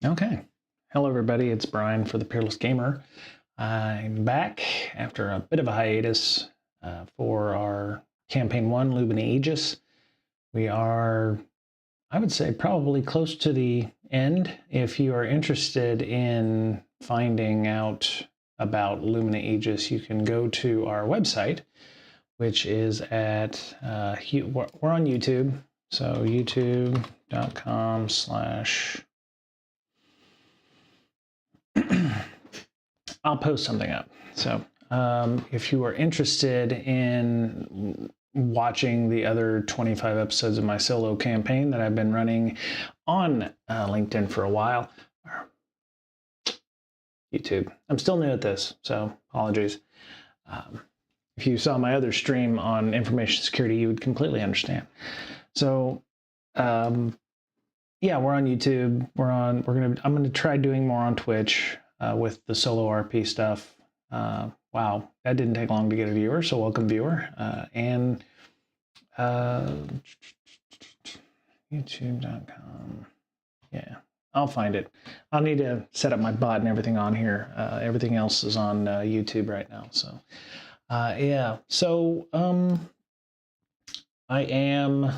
Okay. Hello, everybody. It's Brian for the Peerless Gamer. I'm back after a bit of a hiatus for our Campaign 1, Lumina Aegis. We are, I would say, probably close to the end. If you are interested in finding out about Lumina Aegis, you can go to our website, which is at, we're on YouTube, so youtube.com/ I'll post something up. So if you are interested in watching the other 25 episodes of my solo campaign that I've been running on LinkedIn for a while, YouTube. I'm still new at this, so apologies. If you saw my other stream on information security, you would completely understand. So yeah, we're on YouTube. I'm gonna try doing more on Twitch with the solo RP stuff. Wow, that didn't take long to get a viewer, so welcome, viewer. And youtube.com. Yeah, I'll find it. I'll need to set up my bot and everything on here. Everything else is on YouTube right now. So yeah, so I am.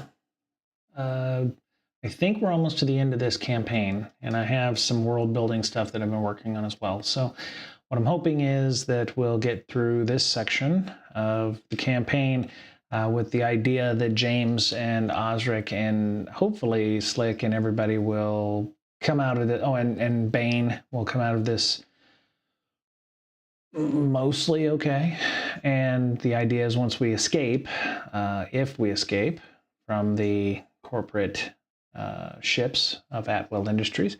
I think we're almost to the end of this campaign, and I have some world building stuff that I've been working on as well. So what I'm hoping is that we'll get through this section of the campaign with the idea that James and Osric and hopefully Slick and everybody will come out of it. Oh, and Bane will come out of this mostly okay. And the idea is once we escape, if we escape from the corporate ships of Atwell Industries,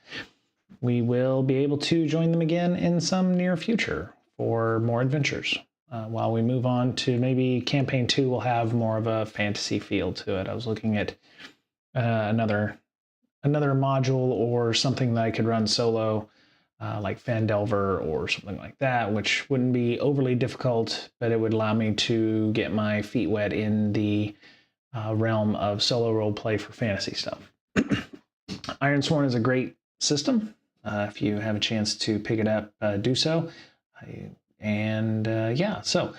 we will be able to join them again in some near future for more adventures. While we move on to maybe campaign 2 will have more of a fantasy feel to it. I was looking at another module or something that I could run solo, like Fandelver or something like that, which wouldn't be overly difficult, but it would allow me to get my feet wet in the realm of solo roleplay for fantasy stuff. Ironsworn is a great system. If you have a chance to pick it up, do so. Yeah, so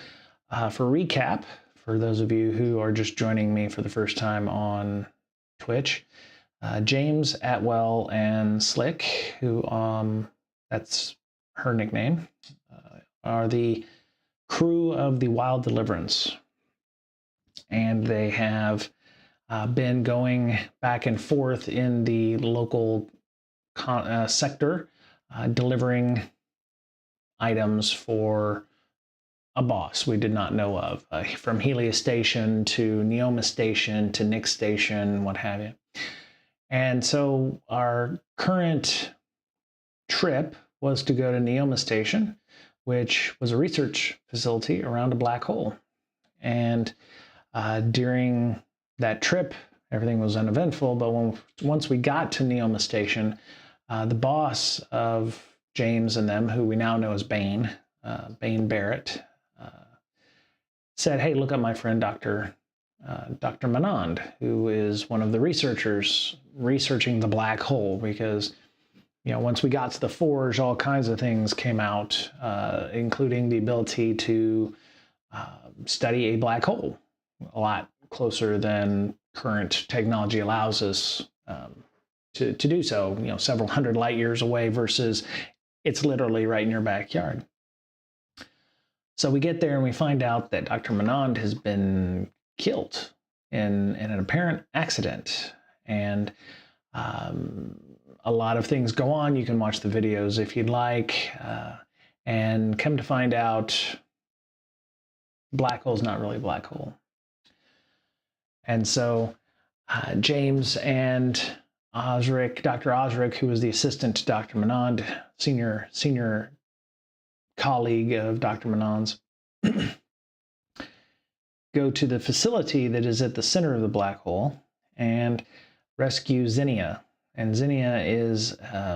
for recap, for those of you who are just joining me for the first time on Twitch, James, Atwell, and Slick, who that's her nickname, are the crew of the Wild Deliverance. And they have been going back and forth in the local sector, delivering items for a boss we did not know of, from Helios Station to Neoma Station to Nyx Station, what have you. And so our current trip was to go to Neoma Station, which was a research facility around a black hole. And during that trip, everything was uneventful, but once we got to Neoma Station, the boss of James and them, who we now know as Bane, Bane Barrett, said, "Hey, look up my friend Dr. Manand, who is one of the researchers researching the black hole," because once we got to the Forge, all kinds of things came out, including the ability to study a black hole a lot closer than current technology allows us to do so, several hundred light years away versus it's literally right in your backyard. So we get there and we find out that Dr. Manand has been killed in an apparent accident. And a lot of things go on. You can watch the videos if you'd like. And come to find out, black hole's not really a black hole. And so James and Osric, Dr. Osric, who was the assistant to Dr. Manand, senior colleague of Dr. Manand's, go to the facility that is at the center of the black hole and rescue Zinnia. And Zinnia is, I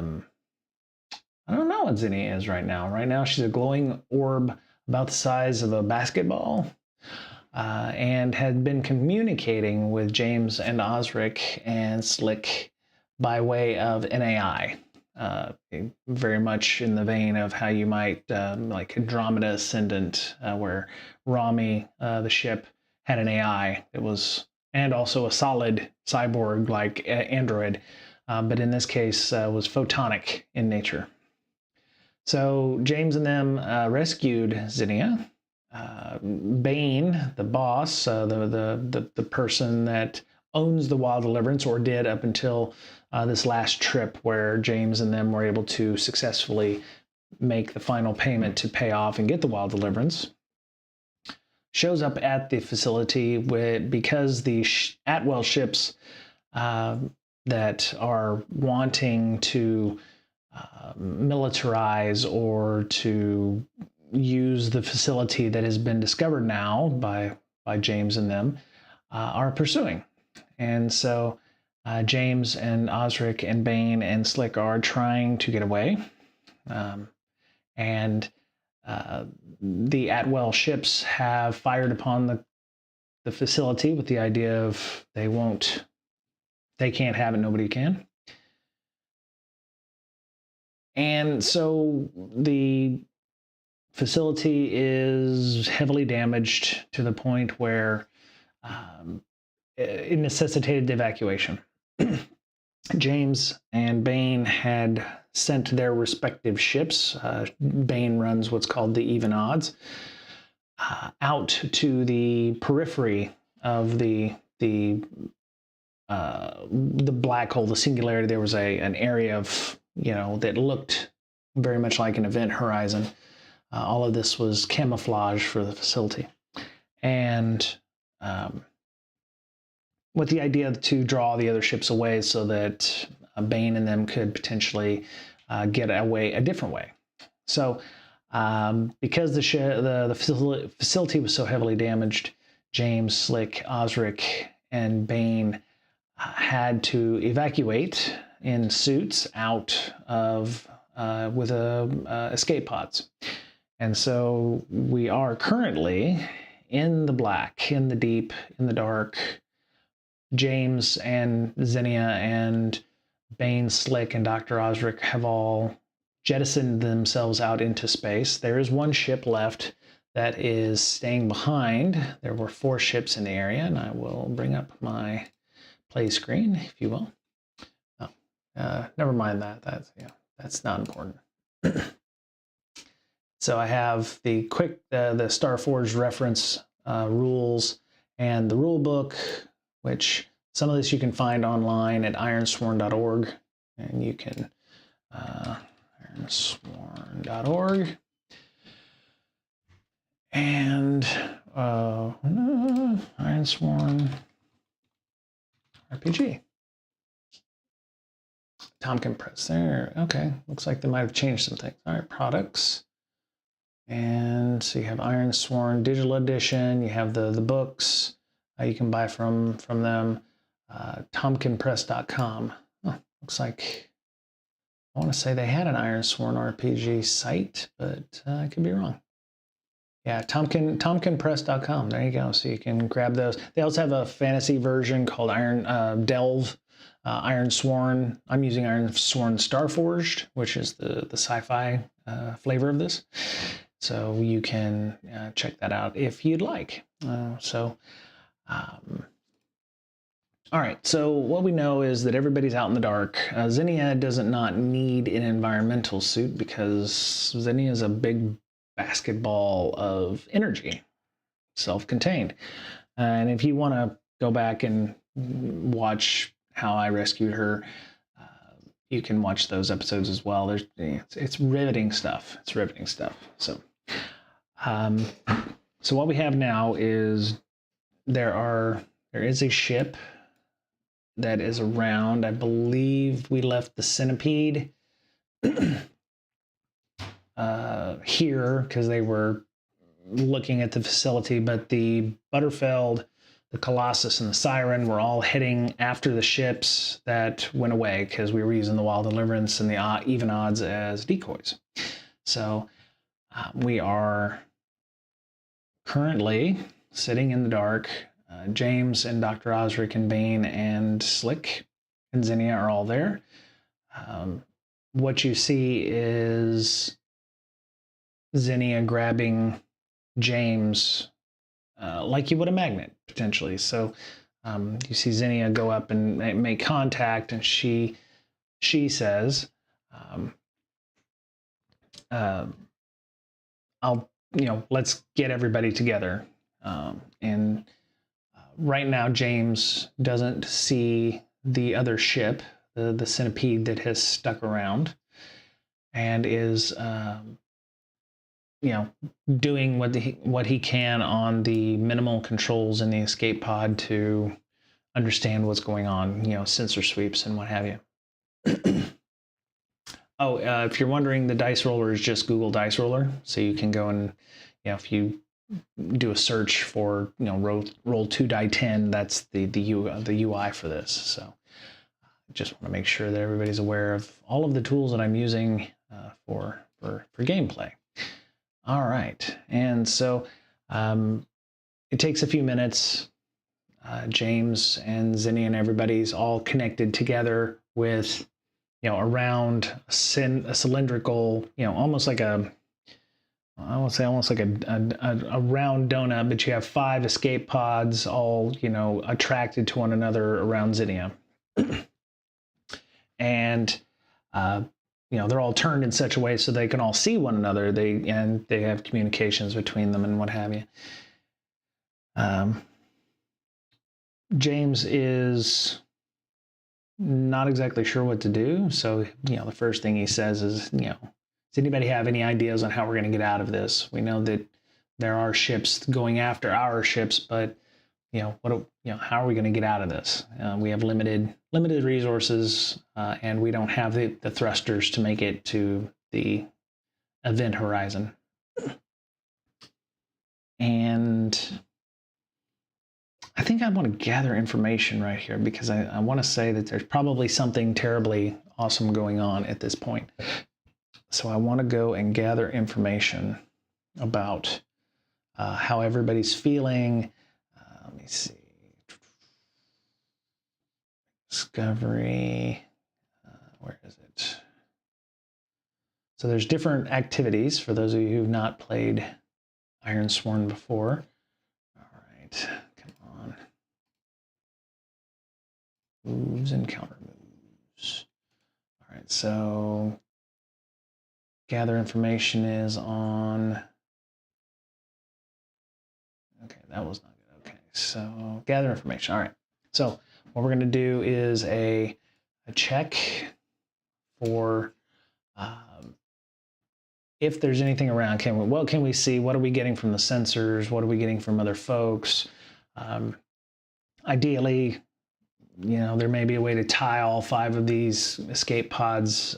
don't know what Zinnia is right now. Right now she's a glowing orb about the size of a basketball. And had been communicating with James and Osric and Slick by way of NAI. very much in the vein of how you might like Andromeda Ascendant, where Rami, the ship, had an AI that was, and also a solid cyborg like android, but in this case was photonic in nature. So James and them rescued Zinnia. Bane, the boss, the person that owns the Wild Deliverance, or did up until this last trip where James and them were able to successfully make the final payment to pay off and get the Wild Deliverance, shows up at the facility because the Atwell ships that are wanting to militarize or to use the facility that has been discovered now by James and them are pursuing. And so James and Osric and Bane and Slick are trying to get away. And the Atwell ships have fired upon the facility with the idea of they can't have it, nobody can. And so the facility is heavily damaged to the point where it necessitated evacuation. James and Bane had sent their respective ships. Bane runs what's called the Even Odds out to the periphery of the black hole, the singularity. There was an area of that looked very much like an event horizon. All of this was camouflage for the facility, and with the idea to draw the other ships away so that Bane and them could potentially get away a different way. So because the facility was so heavily damaged, James, Slick, Osric, and Bane had to evacuate in suits out of with escape pods. And so we are currently in the black, in the deep, in the dark. James and Zinnia and Bane, Slick, and Dr. Osric have all jettisoned themselves out into space. There is one ship left that is staying behind. There were 4 ships in the area, and I will bring up my play screen, if you will. Oh, never mind that. That's not important. So I have the Starforged reference rules and the rule book, which some of this you can find online at ironsworn.org, and you can ironsworn.org and Ironsworn RPG. Tomkin Press there. Okay, looks like they might have changed some things. All right, products. And so you have Ironsworn Digital Edition. You have the books you can buy from them. TomkinPress.com. Oh, looks like I want to say they had an Ironsworn RPG site, but I could be wrong. Yeah, TomkinPress.com. There you go. So you can grab those. They also have a fantasy version called Delve. Ironsworn. I'm using Ironsworn Starforged, which is the sci-fi flavor of this. So you can check that out if you'd like. All right, so what we know is that everybody's out in the dark. Zinnia does not need an environmental suit because Zinnia is a big basketball of energy, self-contained. And if you want to go back and watch how I rescued her, you can watch those episodes as well. It's riveting stuff. It's riveting stuff. So what we have now is there is a ship that is around. I believe we left the Centipede here because they were looking at the facility, but the Butterfeld, the Colossus, and the Siren were all heading after the ships that went away because we were using the Wild Deliverance and the Even Odds as decoys. So we are currently sitting in the dark. James and Dr. Osric and Bane and Slick and Zinnia are all there. what you see is Zinnia grabbing James like you would a magnet, potentially. So you see Zinnia go up and make contact, and she says, I'll, let's get everybody together. And right now, James doesn't see the other ship, the centipede that has stuck around, and is, doing what he can on the minimal controls in the escape pod to understand what's going on, sensor sweeps and what have you. Oh, if you're wondering, the dice roller is just Google Dice Roller, so you can go and, if you do a search for, roll 2 die 10, that's the UI for this. So just want to make sure that everybody's aware of all of the tools that I'm using for gameplay. All right, and so it takes a few minutes. James and Zinnia and everybody's all connected together with, around a cylindrical, almost like a round donut, but you have 5 escape pods all, attracted to one another around Zinnia. And, they're all turned in such a way so they can all see one another. They have communications between them and what have you. James is not exactly sure what to do. So, the first thing he says is, does anybody have any ideas on how we're going to get out of this? We know that there are ships going after our ships, but, how are we going to get out of this? We have limited resources, and we don't have the thrusters to make it to the event horizon. And I think I want to gather information right here, because I want to say that there's probably something terribly awesome going on at this point. So I want to go and gather information about how everybody's feeling. Let me see. Discovery. Where is it? So there's different activities for those of you who've not played Ironsworn before. All right. Moves and counter moves. All right, so gather information is on. Okay, that was not good. Okay, so gather information. All right, so what we're going to do is a check for if there's anything around. What can we see? What are we getting from the sensors? What are we getting from other folks? Ideally, there may be a way to tie all 5 of these escape pods,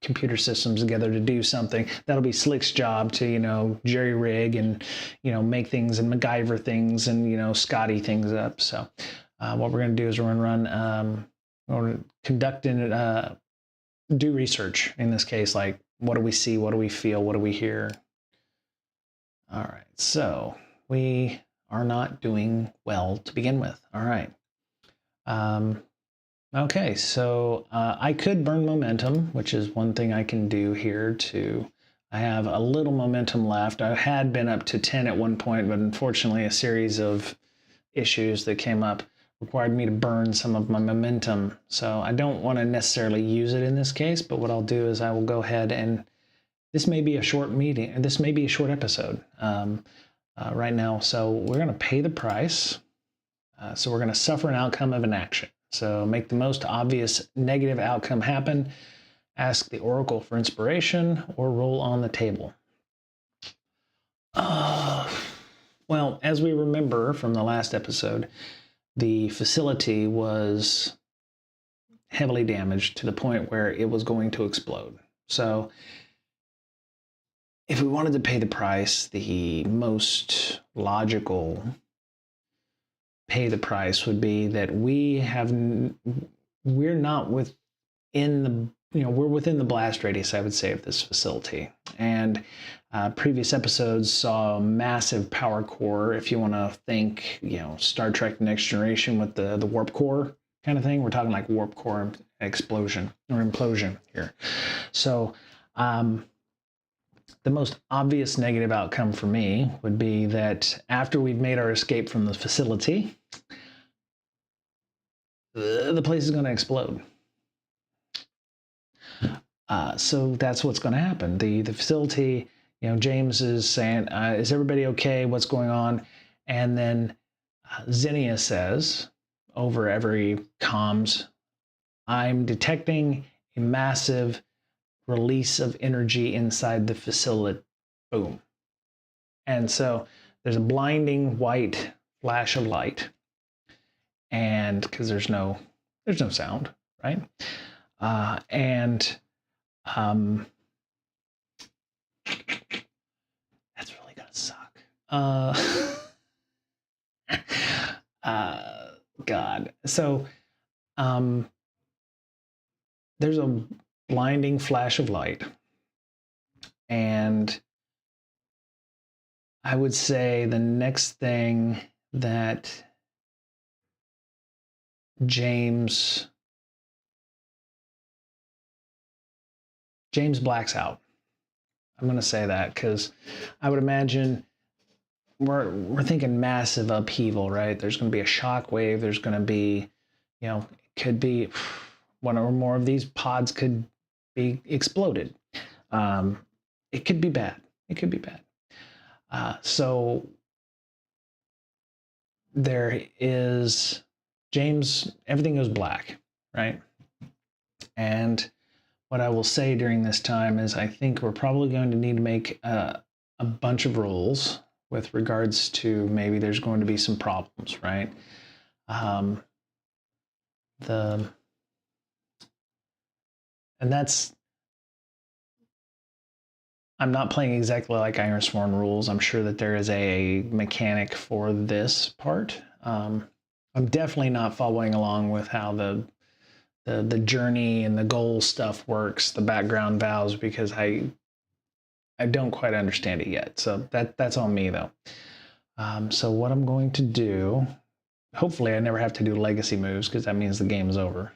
computer systems together to do something. That'll be Slick's job to, jerry rig and, make things and MacGyver things and, Scotty things up. So what we're going to do is we're going to conduct and do research in this case. Like, what do we see? What do we feel? What do we hear? All right. So we are not doing well to begin with. All right. Okay, so I could burn momentum, which is one thing I can do here too. I have a little momentum left. I had been up to 10 at one point, but unfortunately a series of issues that came up required me to burn some of my momentum. So I don't want to necessarily use it in this case, but what I'll do is I will go ahead and this may be a short meeting. This may be a short episode right now. So we're going to pay the price. So we're going to suffer an outcome of an action. So make the most obvious negative outcome happen, ask the Oracle for inspiration, or roll on the table. Well, as we remember from the last episode, the facility was heavily damaged to the point where it was going to explode. So if we wanted to pay the price, the most logical pay the price would be that we're not within we're within the blast radius, I would say, of this facility. And previous episodes saw a massive power core. If you want to think, Star Trek Next Generation with the warp core kind of thing. We're talking like warp core explosion or implosion here. So the most obvious negative outcome for me would be that after we've made our escape from the facility, the place is going to explode. So that's what's going to happen. The facility, you know, James is saying, is everybody okay? What's going on? And then Zinnia says over every comms, I'm detecting a massive release of energy inside the facility. Boom. And so there's a blinding white flash of light. And because there's no sound, right? That's really gonna suck. God. So there's a blinding flash of light, and I would say the next thing that James blacks out. I'm going to say that because I would imagine we're thinking massive upheaval, right? There's going to be a shock wave. There's going to be, you know, it could be one or more of these pods could be exploded. It could be bad. It could be bad. So there is James, everything goes black, right? And what I will say during this time is I think we're probably going to need to make a bunch of rolls with regards to maybe there's going to be some problems, right? And that's, I'm not playing exactly like Ironsworn rules. I'm sure that there is a mechanic for this part. I'm definitely not following along with how the journey and the goal stuff works, the background vows, because I don't quite understand it yet. So that's on me though. So what I'm going to do, hopefully I never have to do legacy moves because that means the game is over.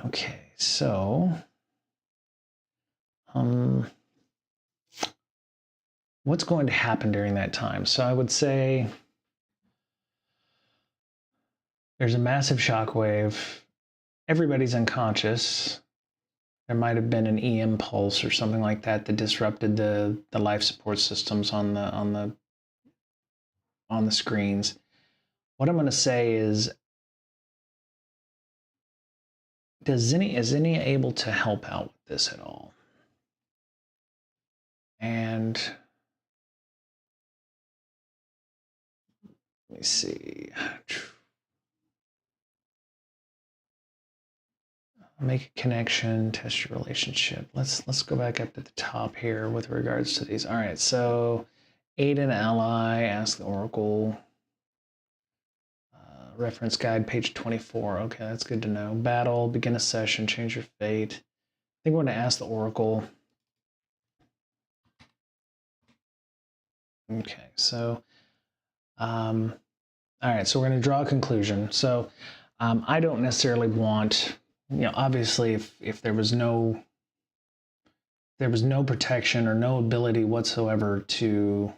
Okay, so what's going to happen during that time? So I would say there's a massive shockwave. Everybody's unconscious. There might have been an EM pulse or something like that that disrupted the life support systems on the screens. What I'm going to say is, is Zinnia able to help out with this at all? And let me see. Make a connection, test your relationship. Let's go back up to the top here with regards to these. All right, so aid an ally, ask the Oracle. Reference guide, page 24. Okay, that's good to know. Battle, begin a session, change your fate. I think we're going to ask the Oracle. Okay, so, all right, so we're going to draw a conclusion. So I don't necessarily want, you know, obviously if there was no protection or no ability whatsoever to,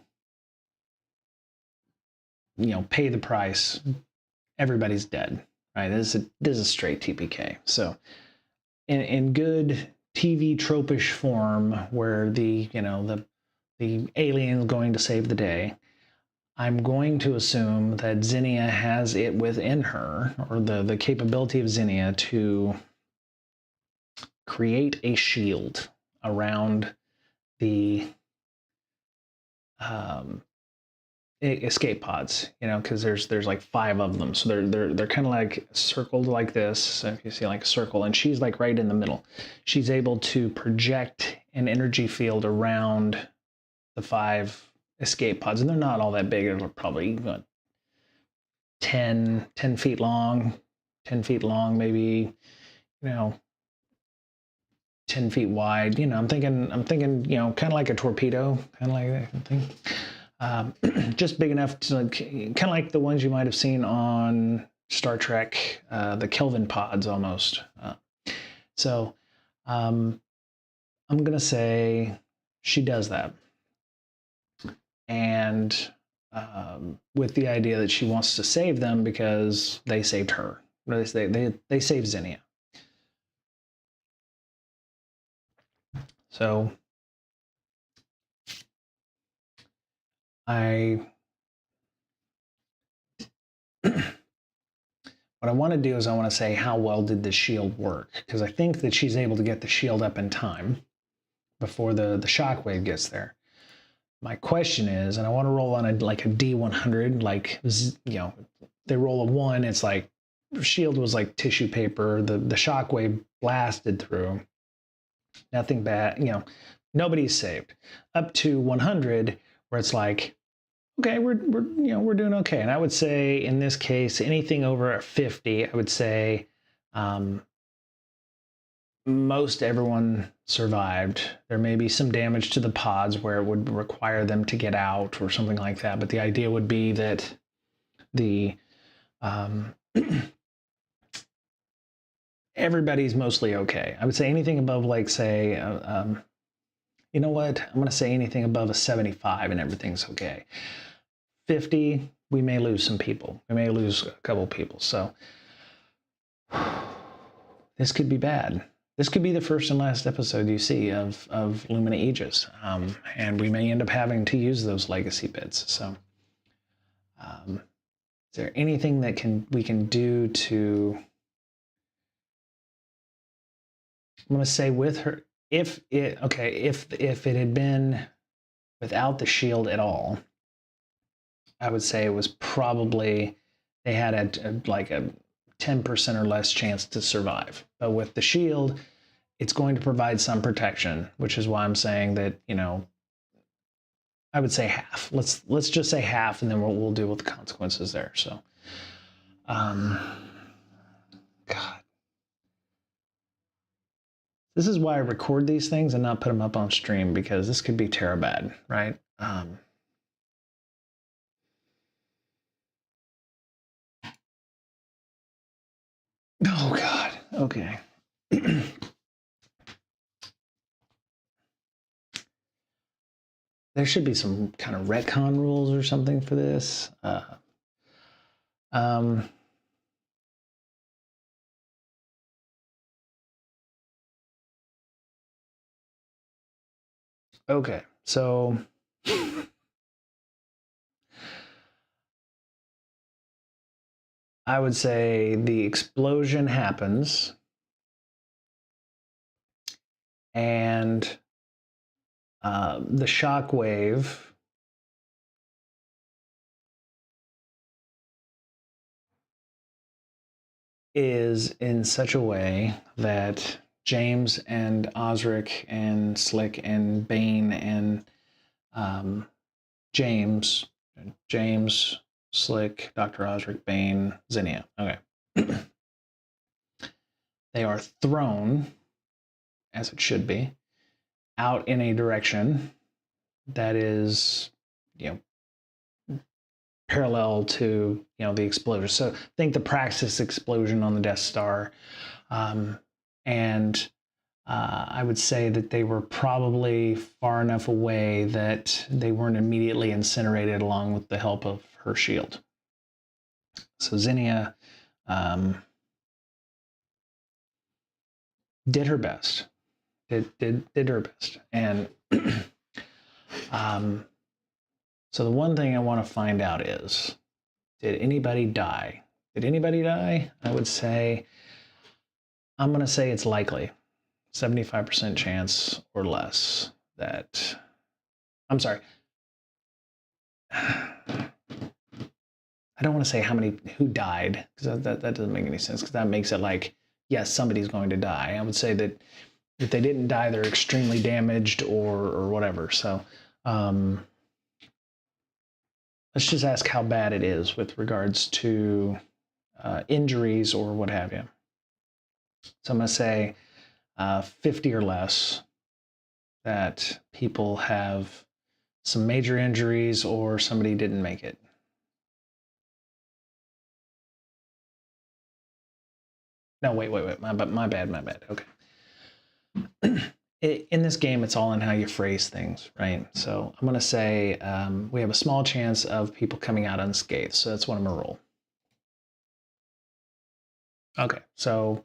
you know, pay the price, everybody's dead, right? This is straight TPK. So in good TV tropish form where the alien's going to save the day, I'm going to assume that Zinnia has it within her, or the capability of Zinnia to create a shield around the escape pods, you know, because there's like 5 of them, so they're kind of like circled like this. So if you see like a circle, and she's like right in the middle, she's able to project an energy field around the 5 escape pods, and they're not all that big. They're probably 10 feet long, 10 feet long, maybe, you know, 10 feet wide. You know, I'm thinking, you know, kind of like a torpedo, kind of like that thing. just big enough to kind of like the ones you might have seen on Star Trek, the Kelvin pods almost. So I'm going to say she does that. And with the idea that she wants to save them because they saved her. They saved Zinnia. So what I want to do is I want to say, how well did the shield work? Because I think that she's able to get the shield up in time before the shockwave gets there. My question is, and I want to roll on like a D100, like, you know, they roll a 1, it's like shield was like tissue paper, the shockwave blasted through, nothing bad, you know, nobody's saved. Up to 100, where it's like, okay, we're doing okay. And I would say in this case, anything over 50, I would say most everyone survived. There may be some damage to the pods where it would require them to get out or something like that. But the idea would be that the everybody's mostly okay. I would say anything above, like, say, you know what? I'm going to say anything above a 75 and everything's okay. 50, we may lose some people. We may lose a couple people. So this could be bad. This could be the first and last episode you see of Lumina Aegis. And we may end up having to use those legacy bits. So is there anything that we can do to... I'm going to say with her, if it had been without the shield at all, I would say it was probably, they had like a 10% or less chance to survive. But with the shield, it's going to provide some protection, which is why I'm saying that, you know, I would say half. Let's just say half, and then we'll deal with the consequences there. So, God. This is why I record these things and not put them up on stream, because this could be terrible, right? Oh, God. Okay. There should be some kind of retcon rules or something for this. Okay, so I would say the explosion happens and the shockwave is in such a way that James and Osric and Slick and Bane and James, Slick, Dr. Osric, Bane, Zinnia. Okay. They are thrown, as it should be, out in a direction that is, you know, parallel to, you know, the explosion. So think the Praxis explosion on the Death Star. And I would say that they were probably far enough away that they weren't immediately incinerated along with the help of her shield. So Zinnia did her best. Did her best. And so the one thing I want to find out is, did anybody die? Did anybody die? I would say, I'm going to say it's likely. 75% chance or less that, I'm sorry. I don't want to say who died, because that doesn't make any sense, because that makes it like, yes, somebody's going to die. I would say that if they didn't die, they're extremely damaged or whatever. So let's just ask how bad it is with regards to injuries or what have you. So I'm going to say 50 or less that people have some major injuries or somebody didn't make it. No, wait. My bad. Okay. In this game, it's all in how you phrase things, right? So I'm going to say we have a small chance of people coming out unscathed. So that's what I'm going to roll. Okay, so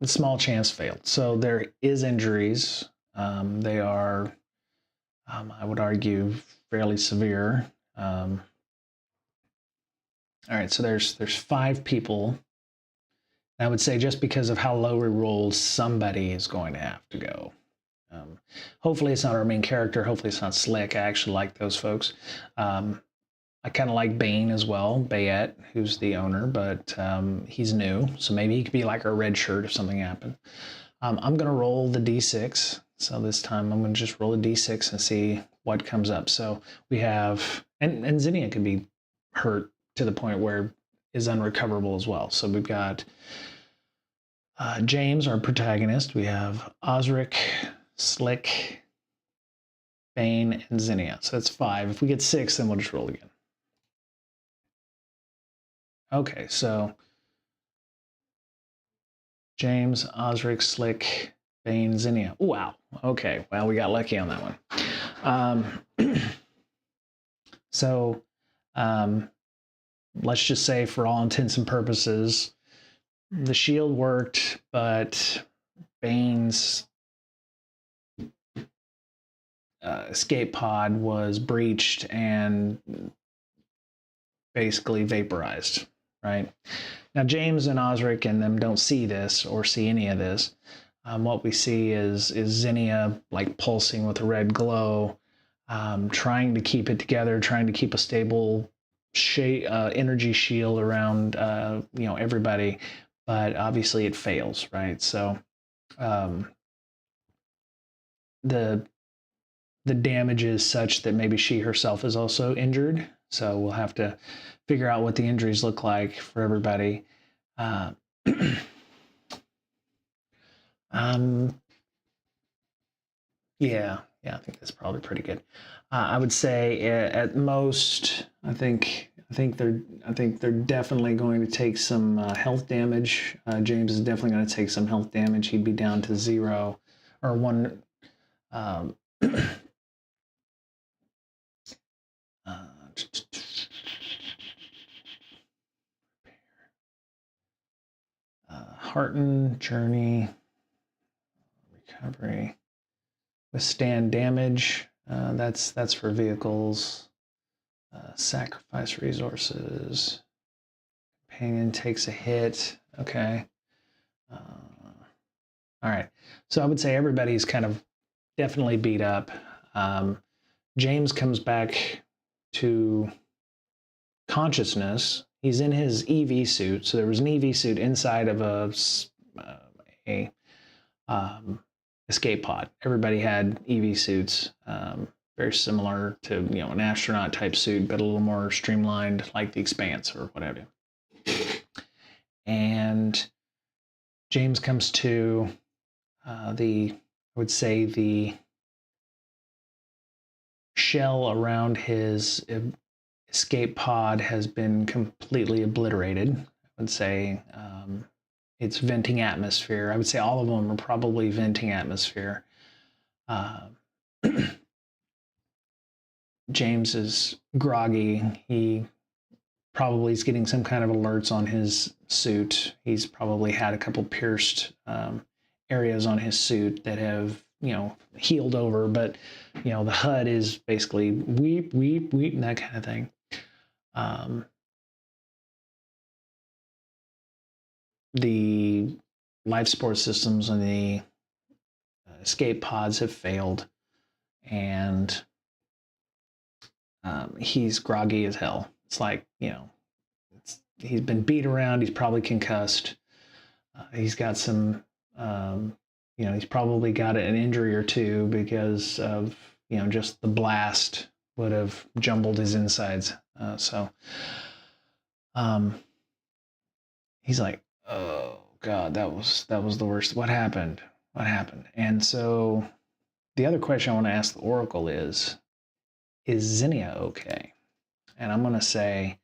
the small chance failed. So there is injuries. They are, I would argue, fairly severe. All right, so there's 5 people. I would say just because of how low we rolled, somebody is going to have to go. Hopefully it's not our main character. Hopefully it's not Slick. I actually like those folks. I kind of like Bane as well, Bayette, who's the owner, but he's new, so maybe he could be like our red shirt if something happened. I'm going to roll the D6. So this time I'm going to just roll a D6 and see what comes up. So we have, and Zinnia could be hurt to the point where is unrecoverable as well. So we've got James, our protagonist. We have Osric, Slick, Bane, and Zinnia. So that's 5. If we get 6, then we'll just roll again. Okay, so James, Osric, Slick, Bane, Zinnia. Wow. Okay, well, we got lucky on that one. So let's just say for all intents and purposes, the shield worked, but Bane's escape pod was breached and basically vaporized, right? Now, James and Osric and them don't see this or see any of this. What we see is Zinnia like pulsing with a red glow, trying to keep it together, trying to keep a stable energy shield around everybody, but obviously it fails, right? So the damage is such that maybe she herself is also injured. So we'll have to figure out what the injuries look like for everybody. Yeah, I think that's probably pretty good. I would say at most, I think they're definitely going to take some health damage. James is definitely going to take some health damage. He'd be down to 0 or 1. Hearten, journey, recovery, withstand damage. That's for vehicles. Sacrifice resources. Companion takes a hit. Okay. All right. So I would say everybody's kind of definitely beat up. James comes back to consciousness. He's in his EV suit. So there was an EV suit inside of a escape pod. Everybody had EV suits, very similar to an astronaut type suit, but a little more streamlined, like the Expanse or whatever. And James comes to I would say the shell around his escape pod has been completely obliterated. I would say it's venting atmosphere. I would say all of them are probably venting atmosphere. James is groggy. He probably is getting some kind of alerts on his suit. He's probably had a couple pierced areas on his suit that have healed over, but the HUD is basically weep, and that kind of thing. The life support systems and the escape pods have failed, and he's groggy as hell. It's like, he's been beat around. He's probably concussed. He's got some, he's probably got an injury or two because of, just the blast would have jumbled his insides. He's like, oh God, that was the worst. What happened? And so the other question I want to ask the Oracle is, is Zinnia okay? And I'm gonna say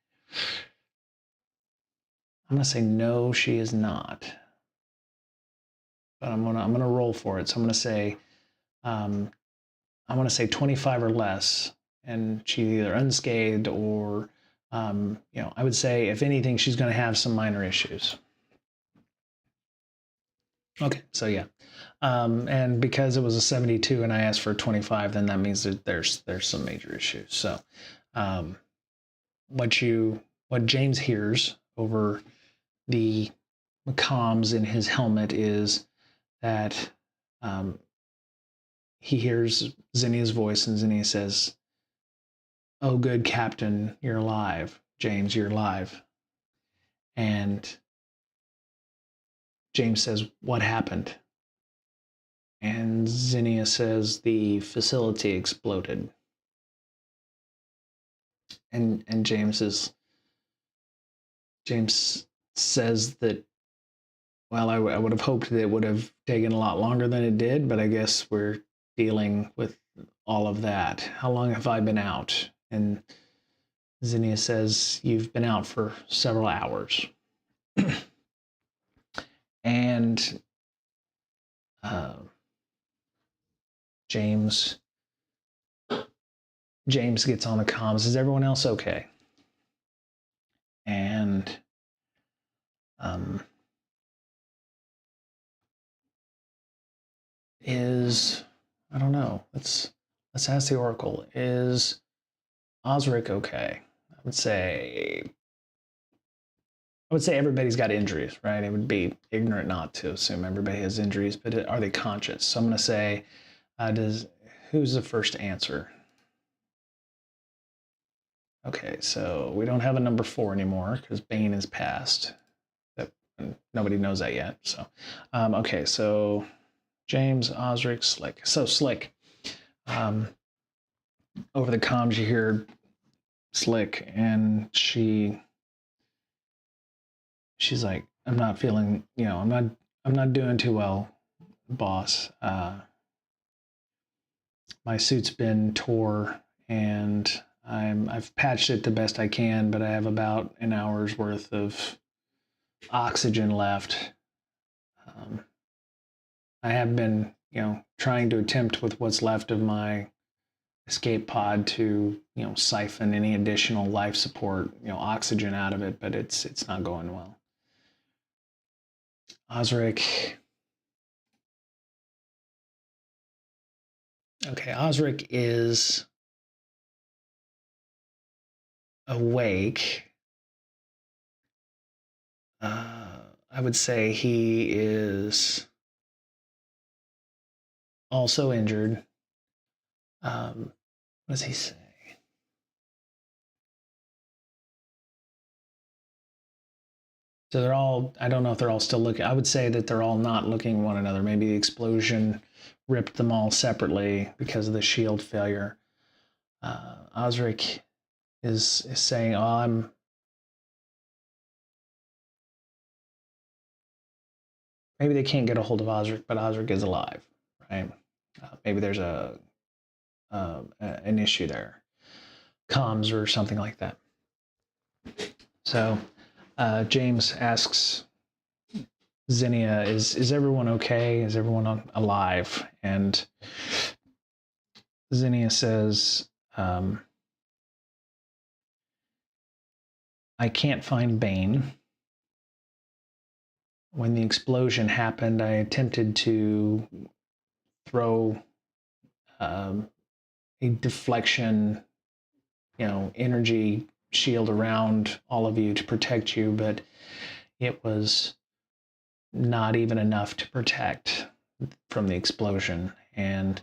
no, she is not. But I'm gonna roll for it. So I'm gonna say 25 or less, and she's either unscathed or I would say if anything, she's gonna have some minor issues. Okay, so yeah, and because it was a 72 and I asked for 25, then that means that there's some major issues. So, what James hears over the comms in his helmet is that he hears Zinnia's voice, and Zinnia says, "Oh, good Captain, you're alive. James, you're alive." And James says, "What happened?" And Zinnia says, "The facility exploded." And James says that, well, I would have hoped that it would have taken a lot longer than it did, but I guess we're dealing with all of that. How long have I been out? And Zinnia says, "You've been out for several hours." And James gets on the comms. Is everyone else okay? And I don't know. Let's ask the Oracle. Is Osric okay? I would say everybody's got injuries, right? It would be ignorant not to assume everybody has injuries, but are they conscious? So I'm going to say, who's the first answer? Okay, so we don't have a number 4 anymore because Bane is passed. Nobody knows that yet. So, okay, so James, Osric, Slick. So Slick, over the comms you hear Slick, and she's like, "I'm not feeling, I'm not doing too well, boss. My suit's been tore, and I've patched it the best I can, but I have about an hour's worth of oxygen left. I have been, trying to attempt with what's left of my escape pod to, siphon any additional life support, oxygen out of it, but it's not going well." Osric. Okay, Osric is awake. I would say he is also injured. What does he say? So they're all, I don't know if they're all still looking. I would say that they're all not looking at one another. Maybe the explosion ripped them all separately because of the shield failure. Osric is saying, "Oh, maybe they can't get a hold of Osric, but Osric is alive, right? Maybe there's an issue there, comms or something like that." So James asks Zinnia, "Is everyone okay? Is everyone alive?" And Zinnia says, "I can't find Bane. When the explosion happened, I attempted to throw a deflection, energy shield around all of you to protect you, but it was not even enough to protect from the explosion, and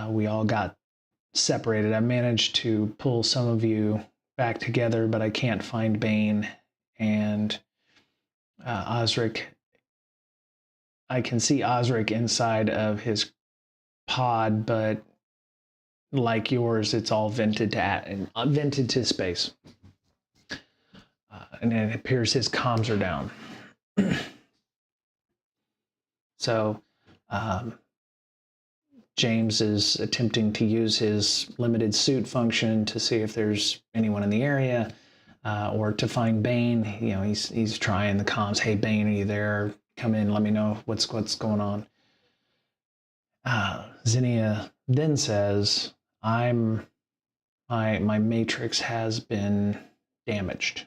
we all got separated. I managed to pull some of you back together, but I can't find Bane and Osric. I can see Osric inside of his pod, but like yours, it's all vented to space. And it appears his comms are down." So James is attempting to use his limited suit function to see if there's anyone in the area, or to find Bane. You know, he's trying the comms. Hey, Bane, are you there? Come in. Let me know what's going on. Zinnia then says, my matrix has been damaged,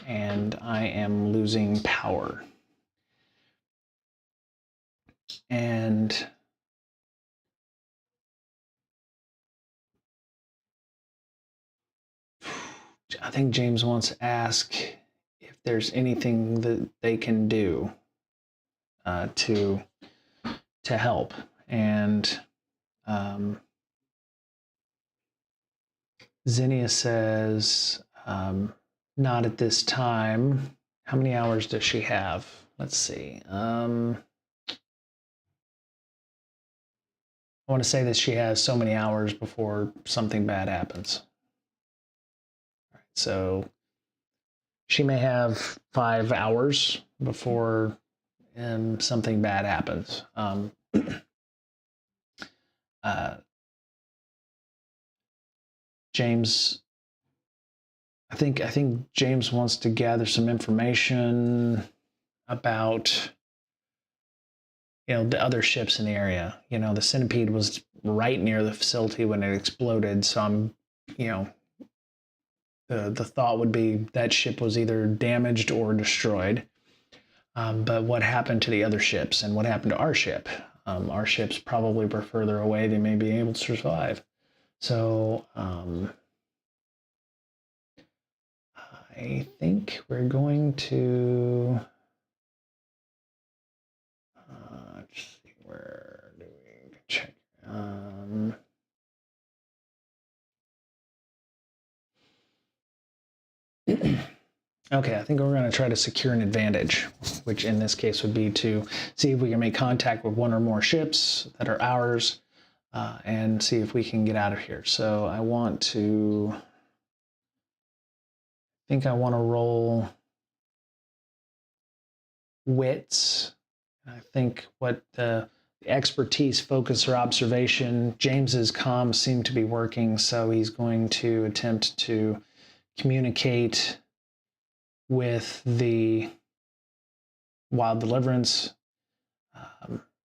and I am losing power. And I think James wants to ask if there's anything that they can do to help. And Zinnia says, not at this time. How many hours does she have? Let's see. I want to say that she has so many hours before something bad happens. All right, so she may have 5 hours before something bad happens. James, I think James wants to gather some information about, you know, the other ships in the area. You know, the Centipede was right near the facility when it exploded, so I'm, you know, the thought would be that ship was either damaged or destroyed. But what happened to the other ships, and what happened to our ship? Our ships probably were further away. They may be able to survive. So I think we're going to let's see, where do we check? Okay, I think we're going to try to secure an advantage, which in this case would be to see if we can make contact with one or more ships that are ours, and see if we can get out of here. So I think I want to roll wits. I think what the expertise, focus, or observation, James's comms seem to be working, so he's going to attempt to communicate with the Wild Deliverance.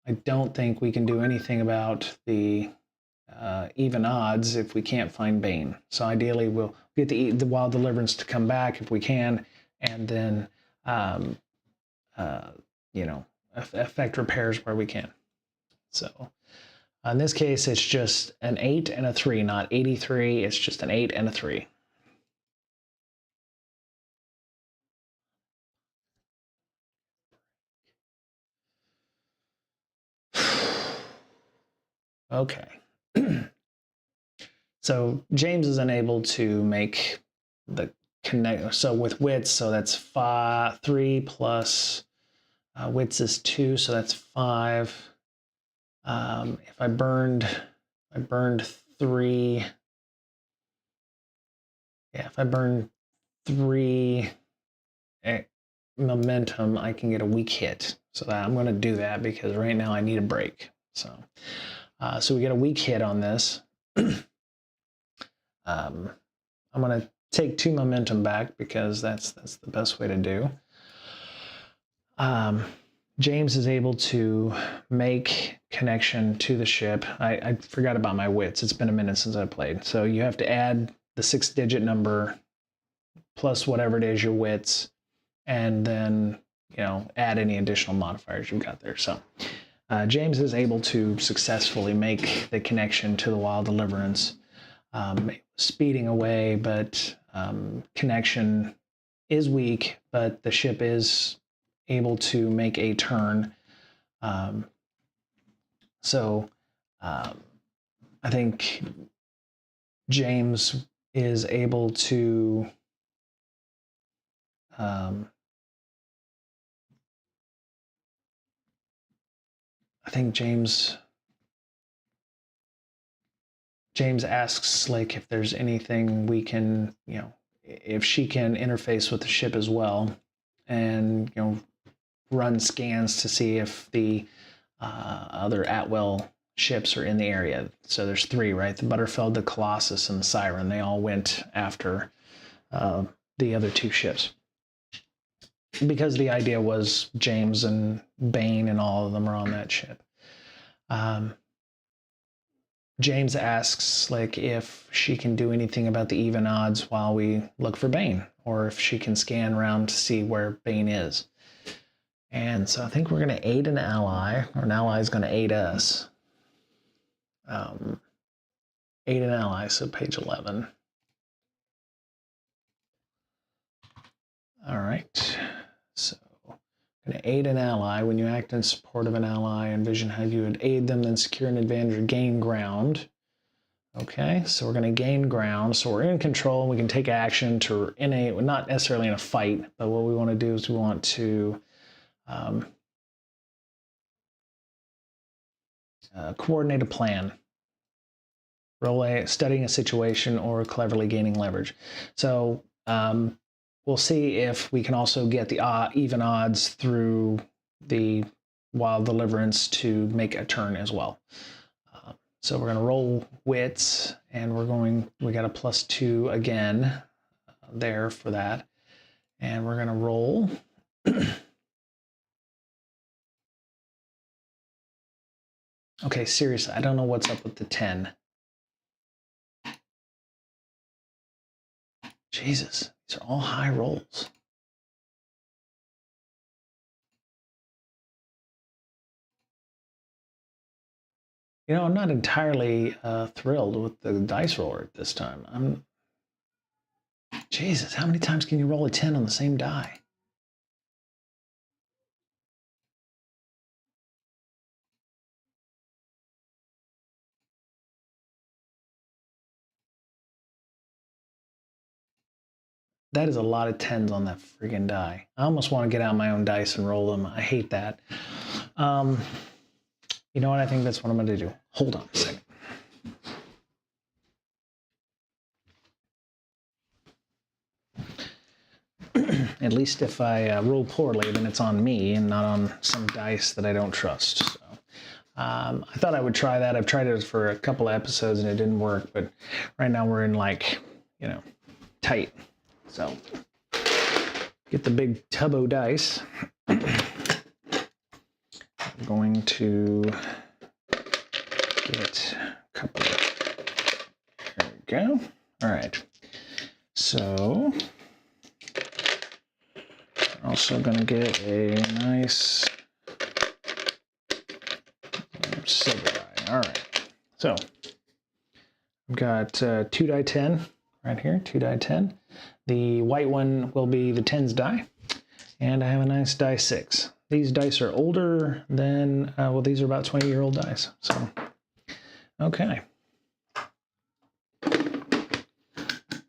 I don't think we can do anything about the even odds if we can't find Bane. So ideally, we'll get the Wild Deliverance to come back if we can, and then you know, effect repairs where we can. So in this case, it's just an 8 and a 3, not 83. It's just an 8 and a 3. Okay. So James is unable to make the connect. So with wits, so that's 3 plus wits is 2, so that's 5. If I burned 3. Yeah, if I burn 3 momentum, I can get a weak hit. So that I'm going to do that because right now I need a break. So, so we get a weak hit on this. I'm going to take 2 momentum back because that's the best way to do. James is able to make connection to the ship. I forgot about my wits. It's been a minute since I played. So you have to add the 6-digit number plus whatever it is your wits, and then, you know, add any additional modifiers you've got there. So James is able to successfully make the connection to the Wild Deliverance, speeding away, but connection is weak, but the ship is able to make a turn. So I think James is able to I think James asks Slick if there's anything we can, you know, if she can interface with the ship as well, and, you know, run scans to see if the other Atwell ships are in the area. So there's 3, right? The Butterfeld, the Colossus, and the Siren. They all went after the other 2 ships. Because the idea was James and Bane and all of them are on that ship. James asks Slick if she can do anything about the even odds while we look for Bane, or if she can scan around to see where Bane is. And so I think we're going to aid an ally, or an ally is going to aid us. Aid an ally, so page 11. All right, so going to aid an ally. When you act in support of an ally, envision how you would aid them, then secure an advantage or gain ground. Okay, so we're going to gain ground. So we're in control, and we can take action to, not necessarily in a fight, but what we want to do is we want to coordinate a plan. Studying a situation or cleverly gaining leverage. So we'll see if we can also get the even odds through the Wild Deliverance to make a turn as well. So we're going to roll wits, and we got a +2 again there for that. And we're going to roll. Okay, seriously, I don't know what's up with the 10. Jesus, these are all high rolls. You know, I'm not entirely thrilled with the dice roller at this time. Jesus, how many times can you roll a 10 on the same die? That is a lot of 10s on that friggin' die. I almost want to get out my own dice and roll them. I hate that. You know what? I think that's what I'm going to do. Hold on a second. At least if I roll poorly, then it's on me and not on some dice that I don't trust. So, I thought I would try that. I've tried it for a couple of episodes and it didn't work, but right now we're in tight. So get the big tubbo dice. I'm going to get a couple of, there we go. All right. So also going to get a nice silver die. All right. So I've got 2 die 10 right here, 2 die 10. The white one will be the 10s die, and I have a nice die 6. These dice are older than, these are about 20-year-old dice. So, okay.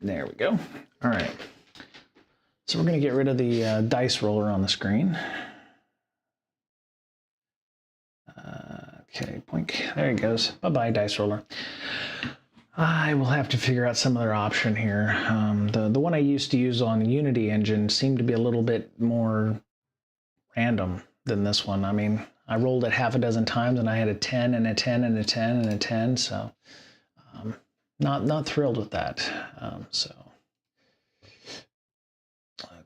There we go. All right. So we're going to get rid of the dice roller on the screen. Okay, boink. There he goes. Bye-bye, dice roller. I will have to figure out some other option here. The one I used to use on the Unity engine seemed to be a little bit more random than this one. I mean, I rolled it half a dozen times and I had a 10 and a 10 and a 10 and a 10, so not thrilled with that.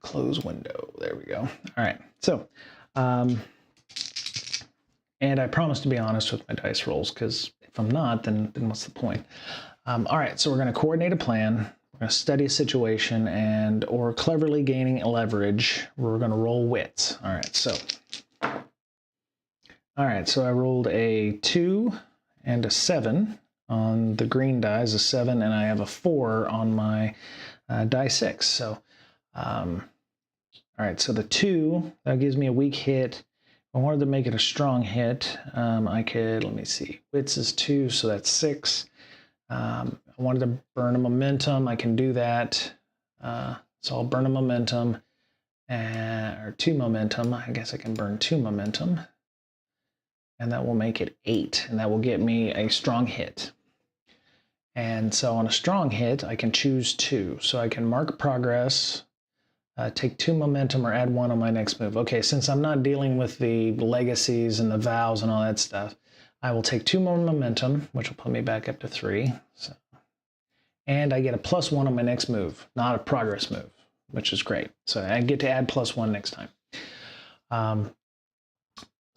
Close window. There we go. All right. So, and I promise to be honest with my dice rolls, because if I'm not, then what's the point? All right. So we're going to coordinate a plan. We're going to study a situation or cleverly gaining a leverage. We're going to roll wits. All right. So I rolled a 2 and a 7 on the green dice, a 7, and I have a 4 on my die 6. So, all right, so the 2, that gives me a weak hit. If I wanted to make it a strong hit, I could, let me see, wits is 2, so that's 6. I wanted to burn a momentum, I can do that. So I'll burn a momentum, or 2 momentum. I guess I can burn 2 momentum. And that will make it 8, and that will get me a strong hit. And so on a strong hit, I can choose 2. So I can mark progress. take 2 momentum or add 1 on my next move. Okay, since I'm not dealing with the legacies and the vows and all that stuff, I will take 2 more momentum, which will put me back up to 3. So, and I get a +1 on my next move, not a progress move, which is great. So I get to add +1 next time.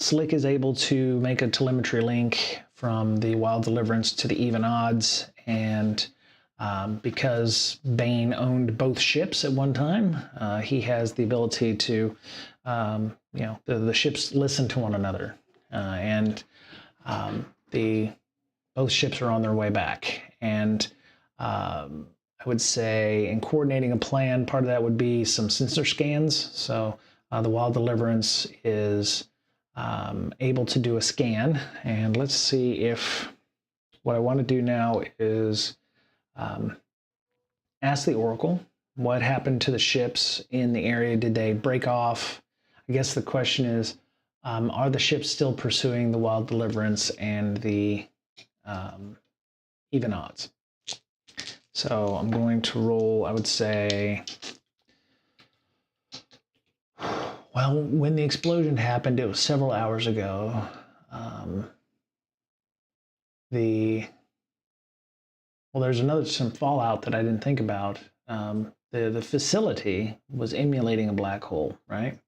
Slick is able to make a telemetry link from the Wild Deliverance to the even odds, and because Bane owned both ships at one time, he has the ability to, the ships listen to one another, and both ships are on their way back. And I would say in coordinating a plan, part of that would be some sensor scans. So the Wild Deliverance is able to do a scan, and let's see if what I want to do now is ask the Oracle what happened to the ships in the area. Did they break off? I guess the question is, are the ships still pursuing the Wild Deliverance and the even odds? So I'm going to roll, I would say, well, when the explosion happened, it was several hours ago. There's some fallout that I didn't think about. The facility was emulating a black hole, right?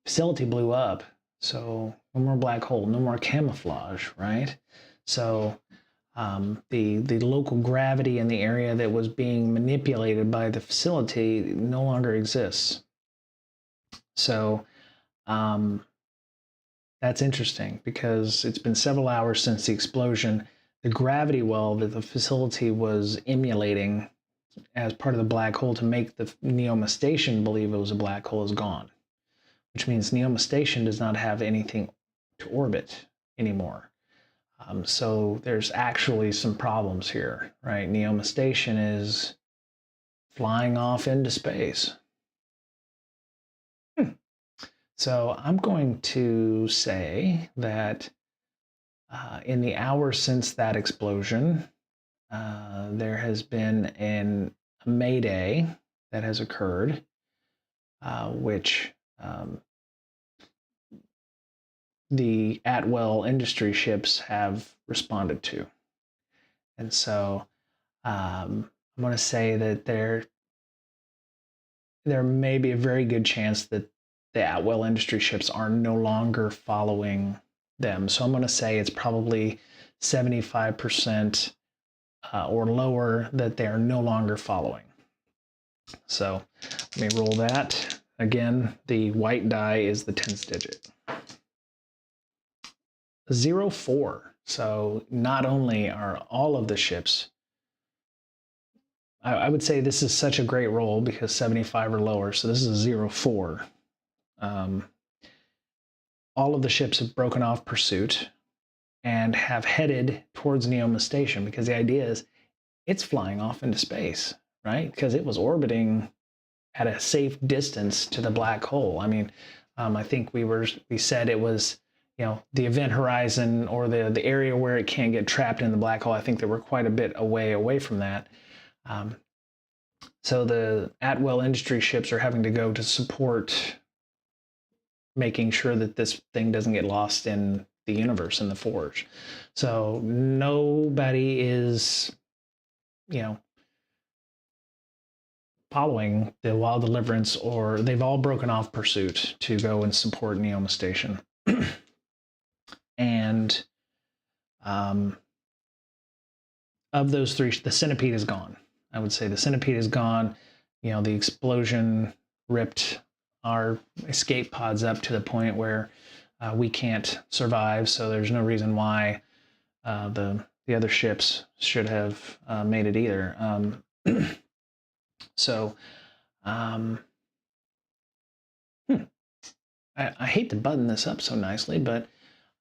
Facility blew up, so no more black hole, no more camouflage, right? So the local gravity in the area that was being manipulated by the facility no longer exists. So that's interesting because it's been several hours since the explosion. The gravity well that the facility was emulating as part of the black hole to make the Neoma Station believe it was a black hole is gone, which means Neoma Station does not have anything to orbit anymore. So there's actually some problems here, right? Neoma Station is flying off into space. So I'm going to say that in the hours since that explosion, there has been a mayday that has occurred, which the Atwell industry ships have responded to. And so I'm going to say that there may be a very good chance that the Atwell industry ships are no longer following them. So I'm going to say it's probably 75% or lower that they are no longer following. So let me roll that. Again, the white die is the 10th digit. 04. So not only are all of the ships, I would say this is such a great roll because 75 or lower, so this is a 04. All of the ships have broken off pursuit and have headed towards Neoma Station because the idea is it's flying off into space, right? Because it was orbiting at a safe distance to the black hole. I mean, I think we said it was, the event horizon or the area where it can't get trapped in the black hole. I think they were quite a bit away from that. So the Atwell industry ships are having to go to support making sure that this thing doesn't get lost in the universe, in the Forge. So nobody is, following the Wild Deliverance, or they've all broken off pursuit to go and support Neoma Station. And of those three, the Centipede is gone. I would say the Centipede is gone. The explosion ripped our escape pods up to the point where we can't survive. So there's no reason why the other ships should have made it either. So I hate to button this up so nicely, but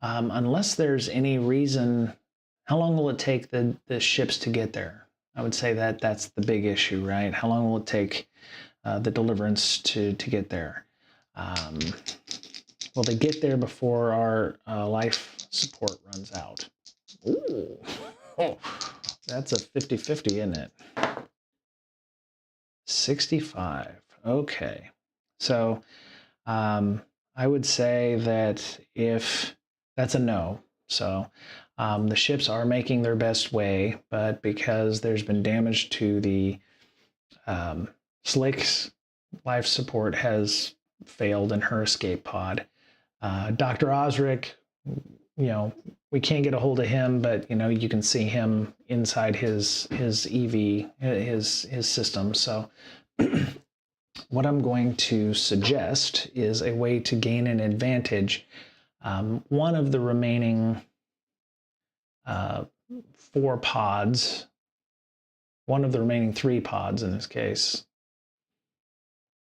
unless there's any reason, how long will it take the ships to get there? I would say that's the big issue, right? How long will it take the Deliverance to get there? Will they get there before our life support runs out? Ooh, that's a 50-50, isn't it? 65. Okay. So I would say that if that's a no. So the ships are making their best way, but because there's been damage to the Slick's life support has failed in her escape pod. Dr. Osric, we can't get a hold of him, but you can see him inside his EV, his system. So what I'm going to suggest is a way to gain an advantage. One of the remaining 4 pods, one of the remaining 3 pods in this case.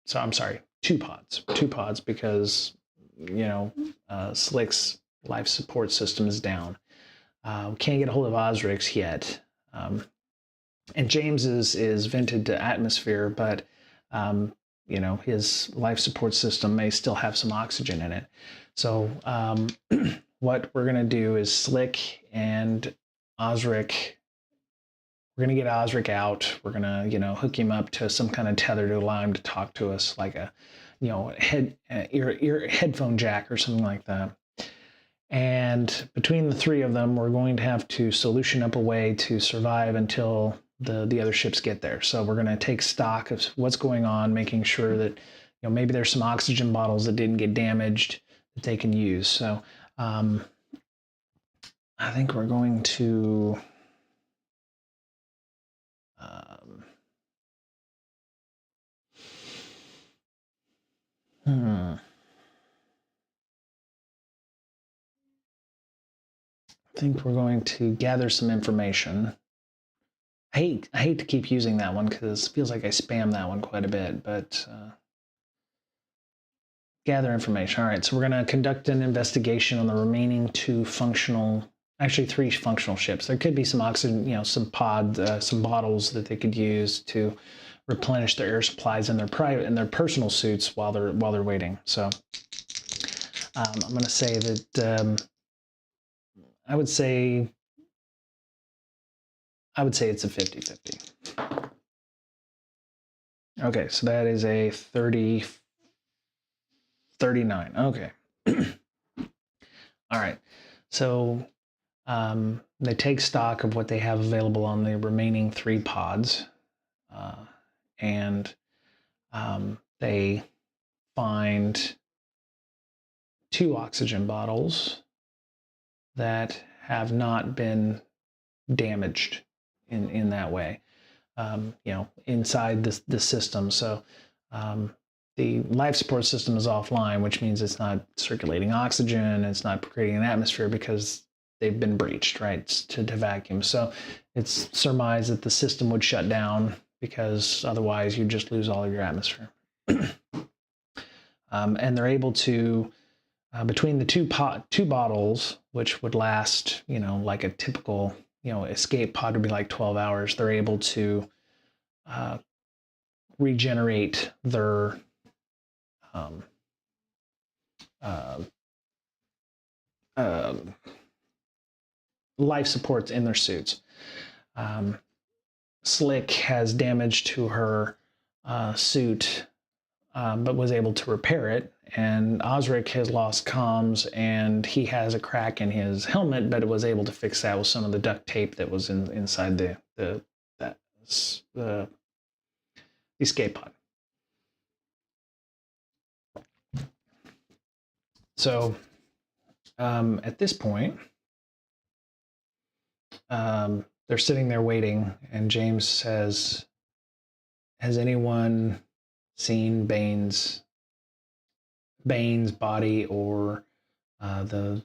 So I'm sorry, 2 pods because Slick's life support system is down. Can't get a hold of Osric's yet. And James is vented to atmosphere, but his life support system may still have some oxygen in it. So what we're gonna do is Slick and Osric. We're gonna get Osric out. We're gonna hook him up to some kind of tether to allow him to talk to us, like a ear headphone jack or something like that. And between the 3 of them, we're going to have to solution up a way to survive until the other ships get there. So we're going to take stock of what's going on, making sure that maybe there's some oxygen bottles that didn't get damaged that they can use. So I think we're going to I think we're going to gather some information. I hate to keep using that one because it feels like I spam that one quite a bit, but gather information. All right, so we're going to conduct an investigation on the remaining 3 functional ships. There could be some oxygen, some bottles that they could use to replenish their air supplies in their personal suits while they're waiting. So I'm going to say that I would say it's a 50-50. Okay, so that is a 39. Okay. All right. So they take stock of what they have available on the remaining 3 pods, and they find 2 oxygen bottles that have not been damaged in that way, inside the system. So the life support system is offline, which means it's not circulating oxygen, it's not creating an atmosphere because they've been breached, right, to vacuum. So it's surmised that the system would shut down because otherwise you'd just lose all of your atmosphere. And they're able to, between the two bottles, which would last, like a typical, escape pod would be like 12 hours, they're able to regenerate their life supports in their suits. Slick has damage to her suit, but was able to repair it. And Osric has lost comms, and he has a crack in his helmet, but it was able to fix that with some of the duct tape that was inside the escape pod. So at this point, they're sitting there waiting, and James says, "Has anyone seen Bane's body or the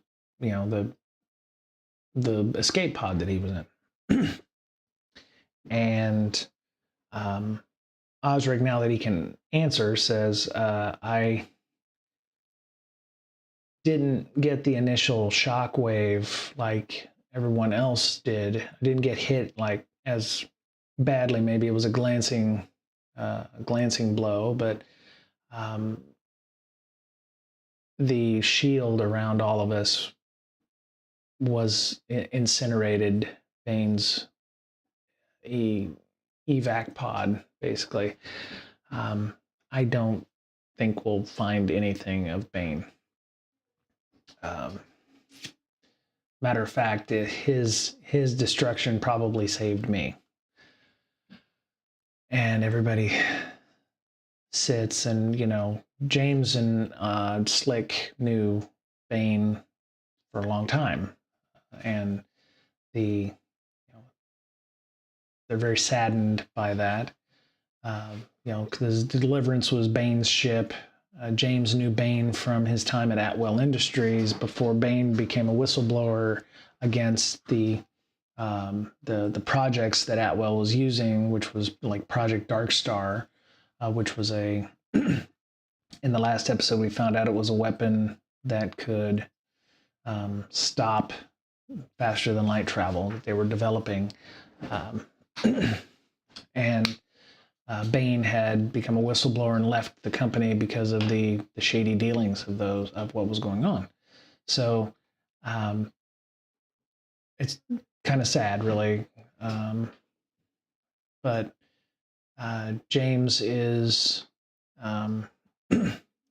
escape pod that he was in?" And Osric, now that he can answer, says, "I didn't get the initial shockwave like everyone else did. I didn't get hit like as badly. Maybe it was a glancing blow, but the shield around all of us was incinerated. Bane's evac pod, basically. I don't think we'll find anything of Bane. Matter of fact, his destruction probably saved me. And everybody sits, and James and Slick knew Bane for a long time, and they're very saddened by that. Because Deliverance was Bane's ship. James knew Bane from his time at Atwell Industries before Bane became a whistleblower against the projects that Atwell was using, which was like Project Darkstar, which was in the last episode we found out it was a weapon that could stop faster than light travel that they were developing. And Bane had become a whistleblower and left the company because of the shady dealings of what was going on. So it's kind of sad, really. But James is,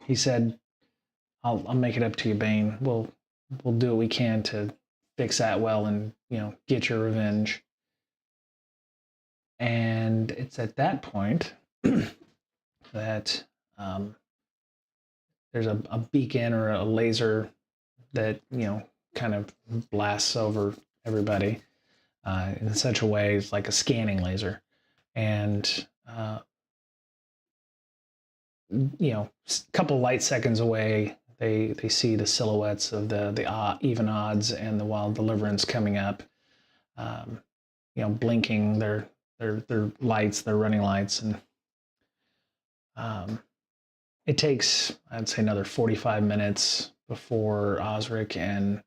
he said, I'll make it up to you, Bane. We'll do what we can to fix Atwell and get your revenge. And it's at that point that there's a beacon or a laser that kind of blasts over everybody in such a way, it's like a scanning laser, and a couple light seconds away, they see the silhouettes of the even odds and the Wild Deliverance coming up, blinking their lights, their running lights, and it takes, I'd say, another 45 minutes before Osric and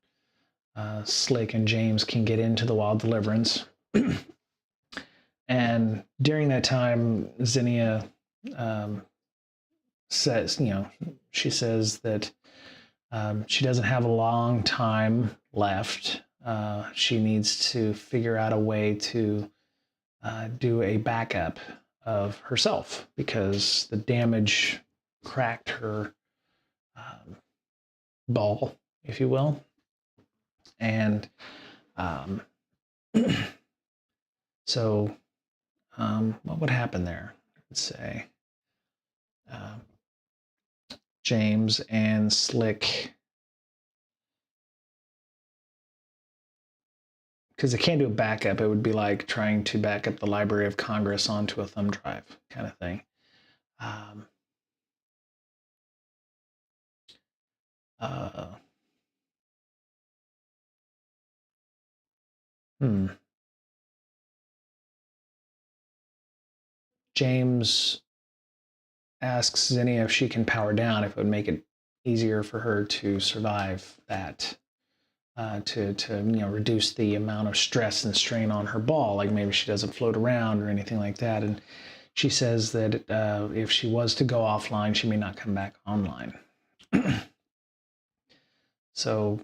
Slick and James can get into the Wild Deliverance. And during that time, Zinnia says, she says that she doesn't have a long time left. She needs to figure out a way to do a backup of herself because the damage cracked her ball, if you will. And so what would happen there? Let's say James and Slick, because they can't do a backup. It would be like trying to back up the Library of Congress onto a thumb drive kind of thing. James asks Zinnia if she can power down, if it would make it easier for her to survive that, to reduce the amount of stress and strain on her ball, like maybe she doesn't float around or anything like that. And she says that if she was to go offline, she may not come back online. So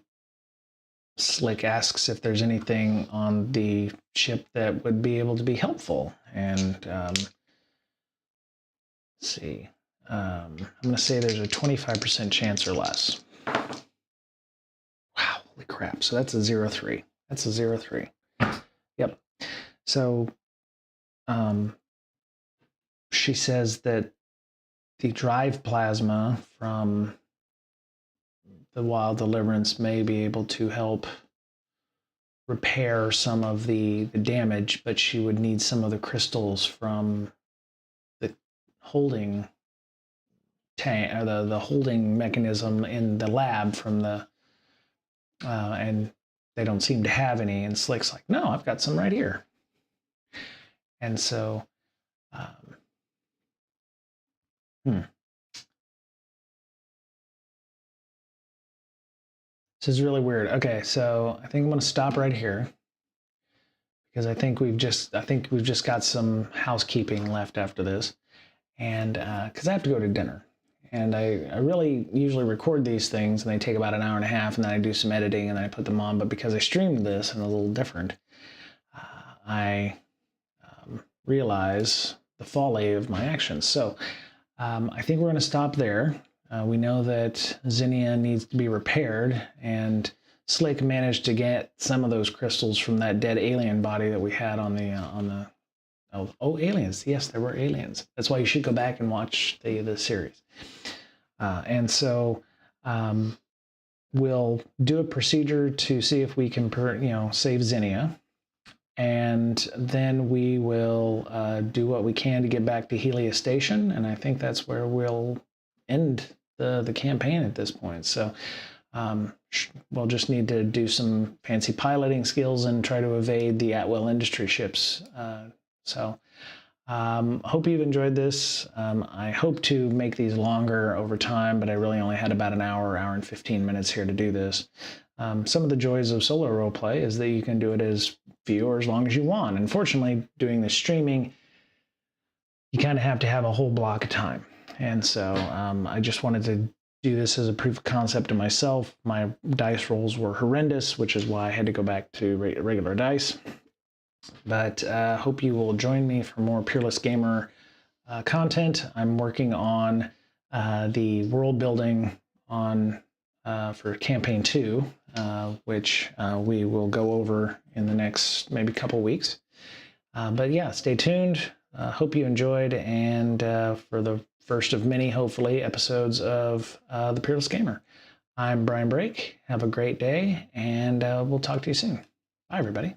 Slick asks if there's anything on the ship that would be able to be helpful. And let's see. I'm going to say there's a 25% chance or less. Wow, holy crap. So that's a 0-3. That's a 0-3. Yep. So she says that the drive plasma from the Wild Deliverance may be able to help repair some of the damage, but she would need some of the crystals from the holding tank, or the holding mechanism in the lab from the and they don't seem to have any. And Slick's like, no, I've got some right here. And so this is really weird. Okay, so I think I'm going to stop right here because I think we've just got some housekeeping left after this, and because I have to go to dinner, and I really usually record these things and they take about an hour and a half, and then I do some editing and then I put them on. But because I streamed this and a little different, I realize the folly of my actions. So I think we're going to stop there. We know that Zinnia needs to be repaired, and Slick managed to get some of those crystals from that dead alien body that we had on the aliens. Yes, there were aliens. That's why you should go back and watch the series. And so we'll do a procedure to see if we can save Zinnia, and then we will do what we can to get back to Helios Station, and I think that's where we'll end the campaign at this point. So we'll just need to do some fancy piloting skills and try to evade the Atwell Industry ships. Hope you've enjoyed this. I hope to make these longer over time, but I really only had about an hour and 15 minutes here to do this. Some of the joys of solo roleplay is that you can do it as few or as long as you want. Unfortunately, doing the streaming, you kind of have to have a whole block of time. And so I just wanted to do this as a proof of concept to myself. My dice rolls were horrendous, which is why I had to go back to regular dice. But hope you will join me for more Peerless Gamer content. I'm working on the world building for Campaign 2, which we will go over in the next maybe couple weeks. But yeah, stay tuned. Hope you enjoyed, and for the first of many, hopefully, episodes of The Peerless Gamer. I'm Brian Brake. Have a great day, and we'll talk to you soon. Bye, everybody.